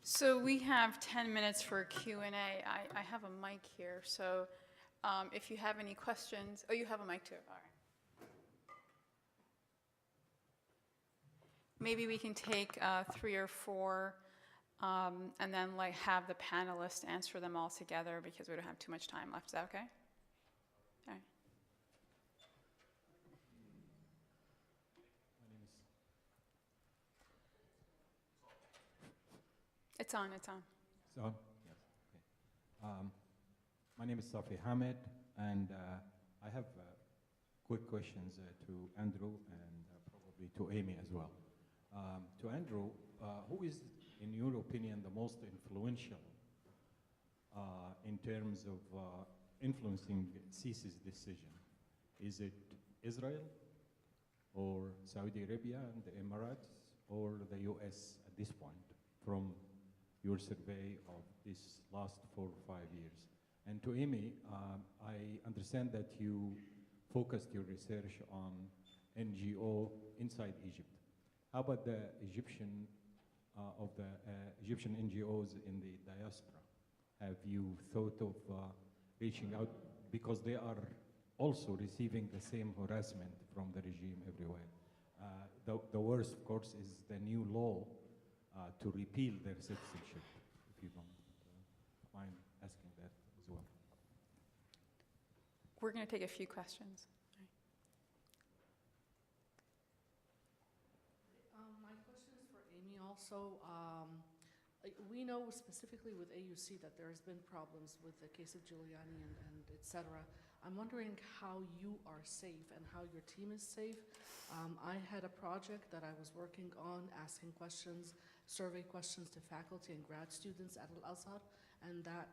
So we have 10 minutes for Q&A. I have a mic here, so if you have any questions, oh, you have a mic too, all right. Maybe we can take 3 or 4 and then like have the panelists answer them all together because we don't have too much time left. Is that okay? All right. It's on, it's on. It's on? Yes. Okay. My name is Miohamed, and I have quick questions to Andrew and probably to Amy as well. To Andrew, who is, in your opinion, the most influential in terms of influencing Sisi's decision? Is it Israel, or Saudi Arabia and the Emirates, or the US at this point, from your survey of this last 4 or 5 years? And to Amy, I understand that you focused your research on NGO inside Egypt. How about the Egyptian Egyptian NGOs in the diaspora? Have you thought of reaching out, because they are also receiving the same harassment from the regime everywhere? The worst, of course, is the new law to repeal their citizenship, if you don't mind asking that as well. We're going to take a few questions. My question is for Amy also. We know specifically with AUC that there has been problems with the case of Giuliani and et cetera. I'm wondering how you are safe and how your team is safe. I had a project that I was working on, asking questions, survey questions to faculty and grad students at Al-Azhar, and that,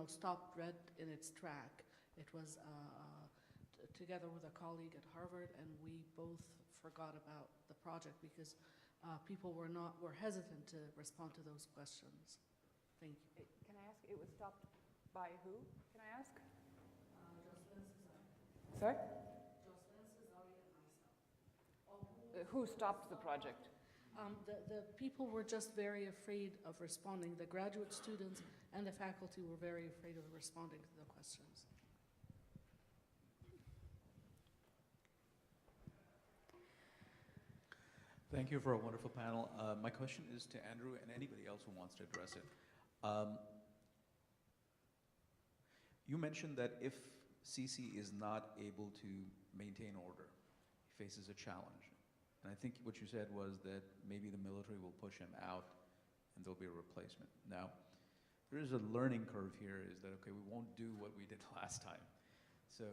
stopped dead in its track. It was together with a colleague at Harvard, and we both forgot about the project because people were hesitant to respond to those questions. Thank you. Can I ask, it was stopped by who? Can I ask? Sorry? Who stopped the project? The people were just very afraid of responding. The graduate students and the faculty were very afraid of responding to the questions. Thank you for a wonderful panel. My question is to Andrew and anybody else who wants to address it. You mentioned that if Sisi is not able to maintain order, he faces a challenge. And I think what you said was that maybe the military will push him out and there'll be a replacement. Now, there is a learning curve here, is that, okay, we won't do what we did last time. So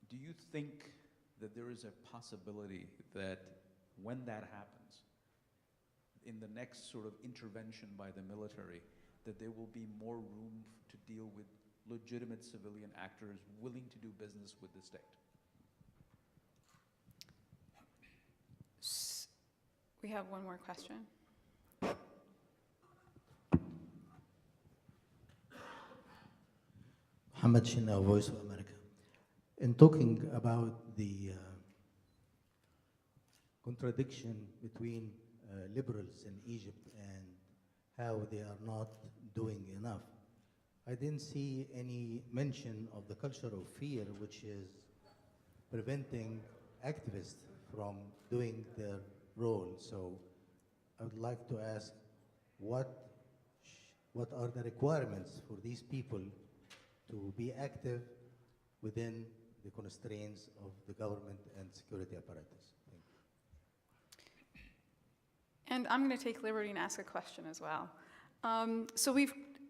do you think that there is a possibility that when that happens, in the next sort of intervention by the military, that there will be more room to deal with legitimate civilian actors willing to do business with the state? We have one more question. Mohammed Shinna, Voice of America. In talking about the contradiction between liberals in Egypt and how they are not doing enough, I didn't see any mention of the culture of fear, which is preventing activists from doing their role. So I would like to ask, what are the requirements for these people to be active within the constraints of the government and security apparatus? Thank you. And I'm going to take liberty and ask a question as well.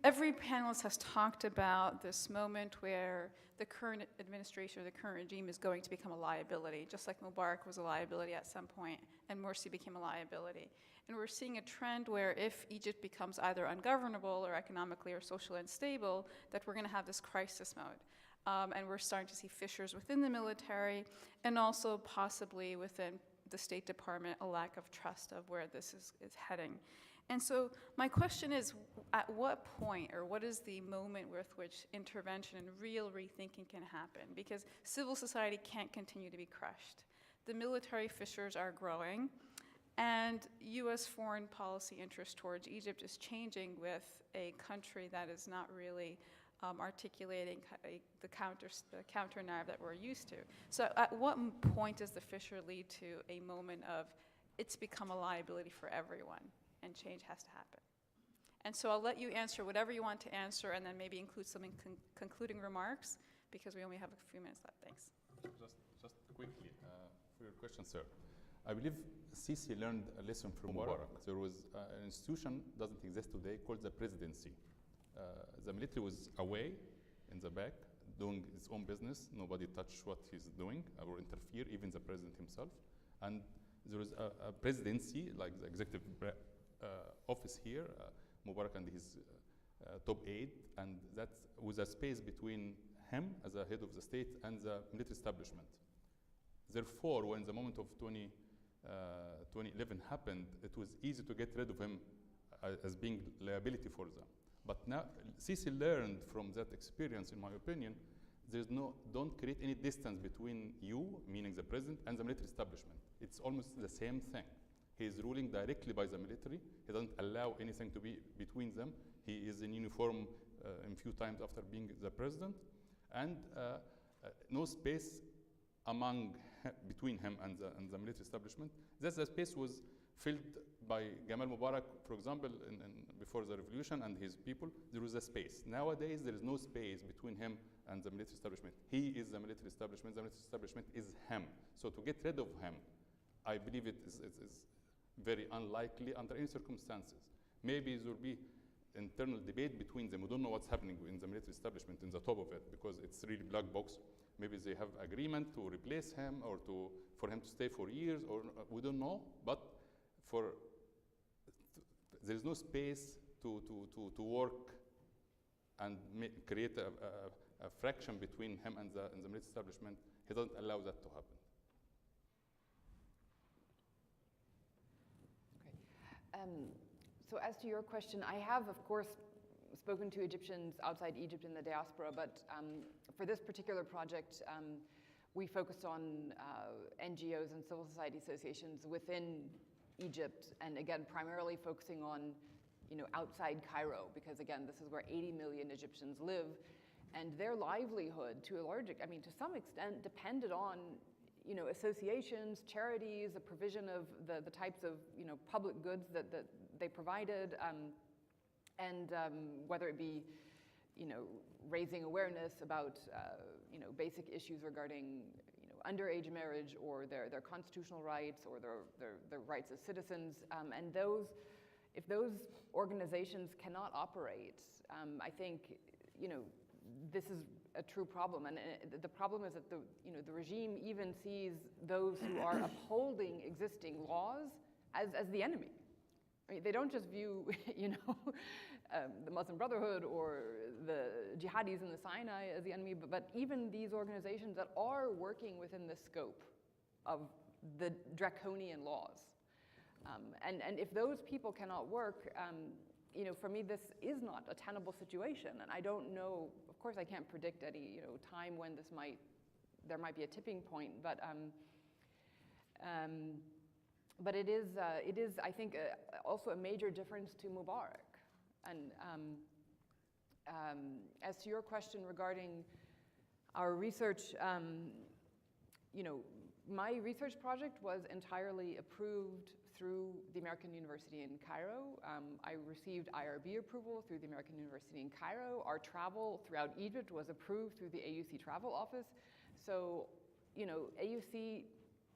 Every panelist has talked about this moment where the current administration or the current regime is going to become a liability, just like Mubarak was a liability at some point and Morsi became a liability. And we're seeing a trend where if Egypt becomes either ungovernable or economically or socially unstable, that we're going to have this crisis mode. And we're starting to see fissures within the military and also possibly within the State Department, a lack of trust of where this is heading. And so my question is, at what point, or what is the moment with which intervention and real rethinking can happen? Because civil society can't continue to be crushed. The military fissures are growing, And U.S. foreign policy interest towards Egypt is changing with a country that is not really articulating the counter narrative that we're used to. So at what point does the fissure lead to a moment of it's become a liability for everyone and change has to happen? And so I'll let you answer whatever you want to answer and then maybe include some concluding remarks because we only have a few minutes left. Thanks. Just quickly, for your question, sir. I believe Sisi learned a lesson from Mubarak. There was an institution doesn't exist today called the presidency. The military was away in the back doing its own business. Nobody touched what he's doing or interfere, even the president himself. And there was a presidency, like the executive office here, Mubarak and his top aide, and that was a space between him as a head of the state and the military establishment. Therefore, when the moment of 2011 happened, it was easy to get rid of him as being liability for them. But now, Sisi learned from that experience, in my opinion, don't create any distance between you, meaning the president, and the military establishment. It's almost the same thing. He is ruling directly by the military. He doesn't allow anything to be between them. He is in uniform a few times after being the president. And no space between him and the military establishment. The space was filled by Gamal Mubarak, for example, before the revolution, and his people. There was a space. Nowadays, there is no space between him and the military establishment. He is the military establishment. The military establishment is him. So to get rid of him, I believe it is very unlikely under any circumstances. Maybe there will be internal debate between them. We don't know what's happening in the military establishment in the top of it because it's really black box. Maybe they have agreement to replace him or for him to stay for years, or we don't know. But there is no space to work and create a fraction between him and the military establishment. He doesn't allow that to happen. So as to your question, I have, of course, spoken to Egyptians outside Egypt in the diaspora, but for this particular project, we focused on NGOs and civil society associations within Egypt, and again, primarily focusing on, outside Cairo, because again, this is where 80 million Egyptians live, and their livelihood, to some extent, depended on, associations, charities, the provision of the types of, public goods that they provided, and whether it be, raising awareness about, basic issues regarding, underage marriage or their constitutional rights or their rights as citizens, and if those organizations cannot operate, I think, this is a true problem, and the problem is that the regime even sees those who are upholding existing laws as the enemy. I mean, they don't just view, the Muslim Brotherhood or the jihadis in the Sinai as the enemy, but even these organizations that are working within the scope of the draconian laws. And if those people cannot work, for me, this is not a tenable situation. And I don't know, of course, I can't predict any, time when there might be a tipping point, but it is, I think, also a major difference to Mubarak. And as to your question regarding our research, my research project was entirely approved through the American University in Cairo. I received IRB approval through the American University in Cairo. Our travel throughout Egypt was approved through the AUC travel office. So, AUC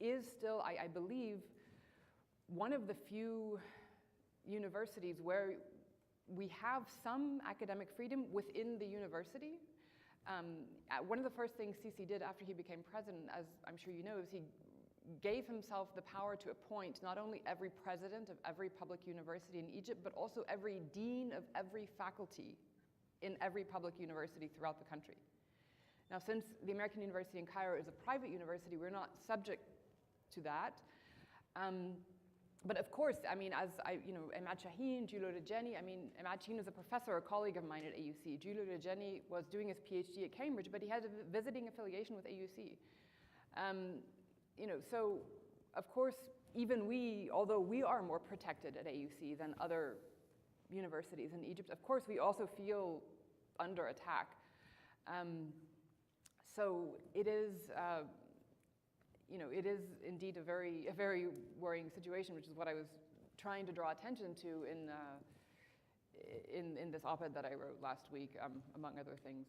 is still, I believe, one of the few universities where we have some academic freedom within the university. One of the first things Sisi did after he became president, as I'm sure you know, is he gave himself the power to appoint not only every president of every public university in Egypt, but also every dean of every faculty in every public university throughout the country. Now, since the American University in Cairo is a private university, we're not subject to that. But of course, I mean, as Emad Shaheen, Giulio Regeni, Emad Shaheen is a professor, a colleague of mine at AUC. Giulio Regeni was doing his PhD at Cambridge, but he had a visiting affiliation with AUC. So of course, even we, although we are more protected at AUC than other universities in Egypt, of course, we also feel under attack. So it is, it is indeed a very worrying situation, which is what I was trying to draw attention to in this op-ed that I wrote last week, among other things.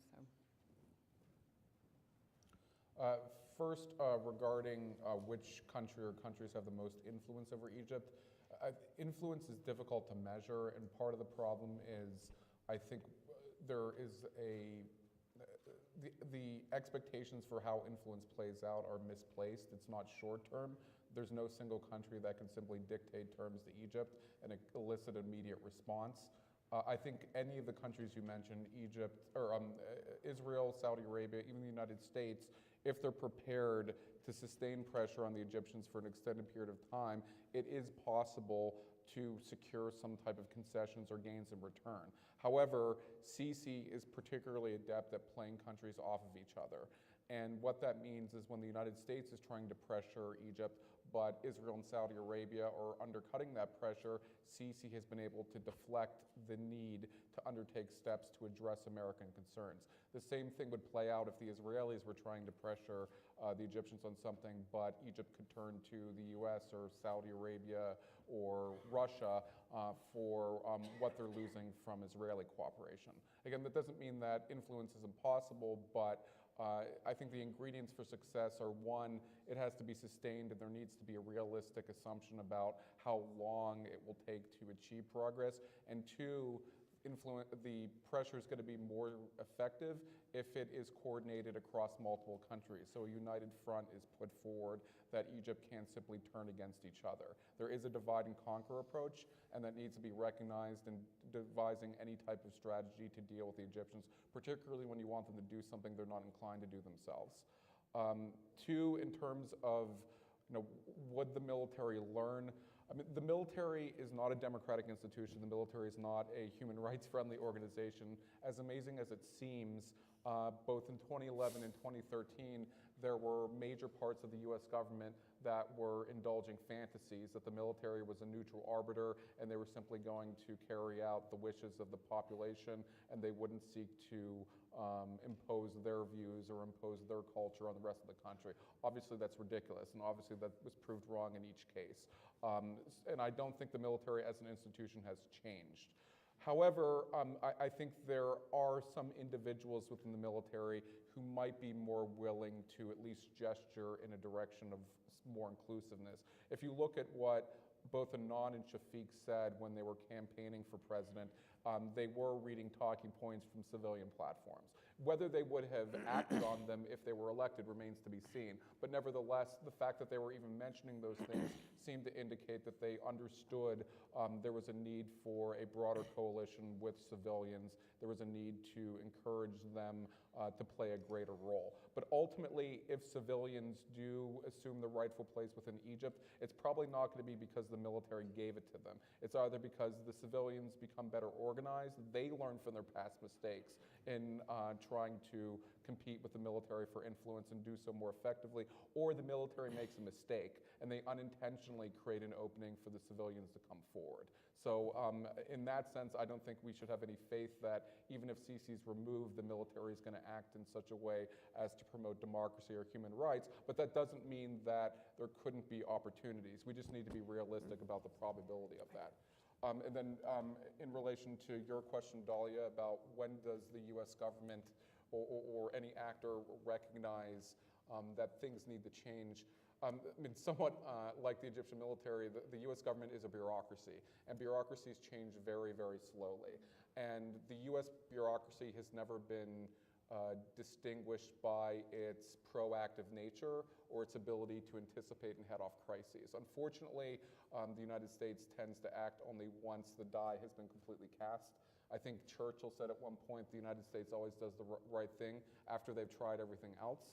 So. First, regarding which country or countries have the most influence over Egypt, influence is difficult to measure, and part of the problem is, I think there is the expectations for how influence plays out are misplaced. It's not short term. There's no single country that can simply dictate terms to Egypt and elicit immediate response. I think any of the countries you mentioned, Egypt, or Israel, Saudi Arabia, even the United States, if they're prepared to sustain pressure on the Egyptians for an extended period of time, it is possible to secure some type of concessions or gains in return. However, Sisi is particularly adept at playing countries off of each other. And what that means is when the United States is trying to pressure Egypt, but Israel and Saudi Arabia are undercutting that pressure, Sisi has been able to deflect the need to undertake steps to address American concerns. The same thing would play out if the Israelis were trying to pressure the Egyptians on something, but Egypt could turn to the US or Saudi Arabia or Russia for what they're losing from Israeli cooperation. Again, that doesn't mean that influence is impossible, but I think the ingredients for success are, one, it has to be sustained, and there needs to be a realistic assumption about how long it will take to achieve progress, and two, the pressure is going to be more effective if it is coordinated across multiple countries. So a united front is put forward that Egypt can't simply turn against each other. There is a divide and conquer approach, and that needs to be recognized in devising any type of strategy to deal with the Egyptians, particularly when you want them to do something they're not inclined to do themselves. Two, in terms of, would the military learn? I mean, the military is not a democratic institution. The military is not a human rights-friendly organization. As amazing as it seems, both in 2011 and 2013, there were major parts of the US government that were indulging fantasies that the military was a neutral arbiter and they were simply going to carry out the wishes of the population and they wouldn't seek to impose their views or impose their culture on the rest of the country. Obviously that's ridiculous, and obviously that was proved wrong in each case. And I don't think the military as an institution has changed. However, I think there are some individuals within the military who might be more willing to at least gesture in a direction of more inclusiveness. If you look at what both Anan and Shafiq said when they were campaigning for president, they were reading talking points from civilian platforms. Whether they would have acted on them if they were elected remains to be seen. But nevertheless, the fact that they were even mentioning those things seemed to indicate that they understood there was a need for a broader coalition with civilians. There was a need to encourage them to play a greater role. But ultimately, if civilians do assume the rightful place within Egypt, it's probably not going to be because the military gave it to them. It's either because the civilians become better organized, they learn from their past mistakes in trying to compete with the military for influence and do so more effectively, or the military makes a mistake and they unintentionally create an opening for the civilians to come forward. So in that sense, I don't think we should have any faith that even if Sisi's removed, the military is going to act in such a way as to promote democracy or human rights, but that doesn't mean that there couldn't be opportunities. We just need to be realistic about the probability of that. And then in relation to your question, Dalia, about when does the US government or any actor recognize that things need to change? I mean, somewhat like the Egyptian military, the US government is a bureaucracy, and bureaucracies change very, very slowly. And the US bureaucracy has never been distinguished by its proactive nature or its ability to anticipate and head off crises. Unfortunately, the United States tends to act only once the die has been completely cast. I think Churchill said at one point, the United States always does the right thing after they've tried everything else.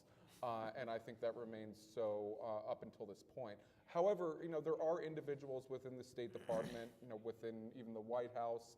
And I think that remains so up until this point. However, there are individuals within the State Department, within even the White House,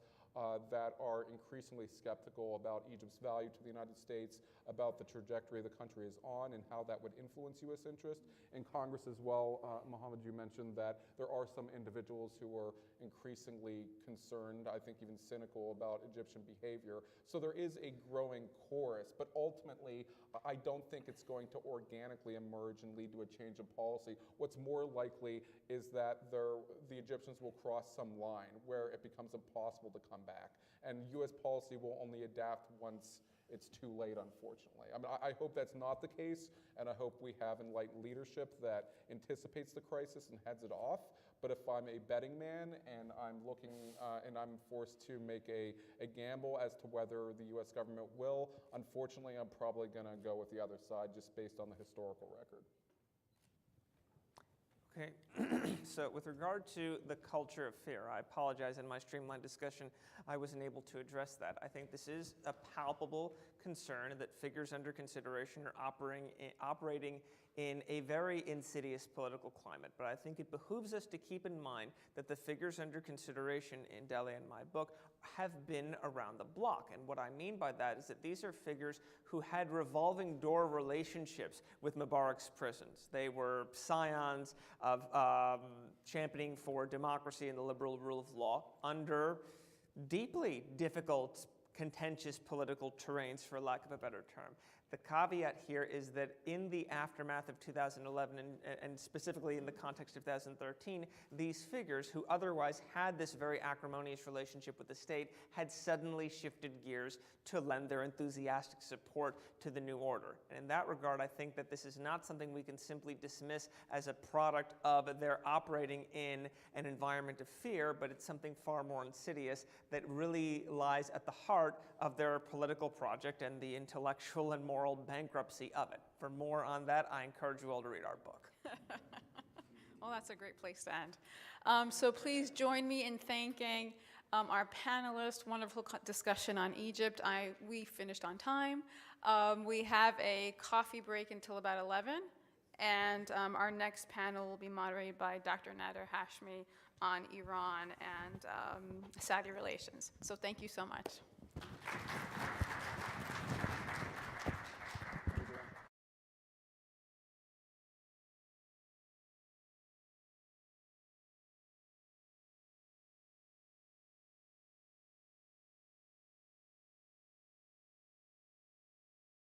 that are increasingly skeptical about Egypt's value to the United States, about the trajectory the country is on, and how that would influence U.S. interest. In Congress as well, Miohamed, you mentioned that there are some individuals who are increasingly concerned, I think even cynical, about Egyptian behavior. So there is a growing chorus, but ultimately, I don't think it's going to organically emerge and lead to a change of policy. What's more likely is that the Egyptians will cross some line where it becomes impossible to come back. And U.S. policy will only adapt once it's too late, unfortunately. I mean, I hope that's not the case, and I hope we have enlightened leadership that anticipates the crisis and heads it off. But if I'm a betting man and I'm looking and I'm forced to make a gamble as to whether the U.S. government will, unfortunately, I'm probably going to go with the other side just based on the historical record. Okay, so with regard to the culture of fear, I apologize, in my streamlined discussion, I wasn't able to address that. I think this is a palpable concern that figures under consideration are operating in a very insidious political climate. But I think it behooves us to keep in mind that the figures under consideration in Dalia and my book have been around the block. And what I mean by that is that these are figures who had revolving door relationships with Mubarak's prisons. They were scions of championing for democracy and the liberal rule of law under deeply difficult, contentious political terrains, for lack of a better term. The caveat here is that in the aftermath of 2011, and specifically in the context of 2013, these figures, who otherwise had this very acrimonious relationship with the state, had suddenly shifted gears to lend their enthusiastic support to the new order. And in that regard, I think that this is not something we can simply dismiss as a product of their operating in an environment of fear, but it's something far more insidious that really lies at the heart of their political project and the intellectual and moral bankruptcy of it. For more on that, I encourage you all to read our book. Well, that's a great place to end. So please join me in thanking our panelists. Wonderful discussion on Egypt. We finished on time. We have a coffee break until about 11, and our next panel will be moderated by Dr. Nadir Hashmi on Iran and Saudi relations. So thank you so much.